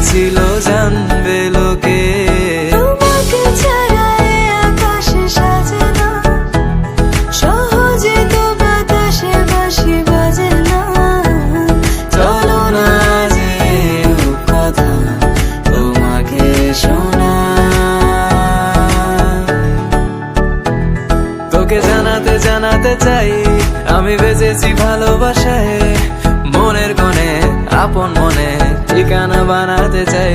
ছিল জানবে লোকে। তোমাকে ছাড়া এই আকাশে সাজে না, সহজে তো বাতাসে বাঁশি বাজে না। চলো না যে কথা তোমাকে শোনা, তোকে জানাতে জানাতে চাই আমি বেঁচেছি ভালোবাসায়। মনের কোণে আপন মনে ঠিকানা বানাতে চাই।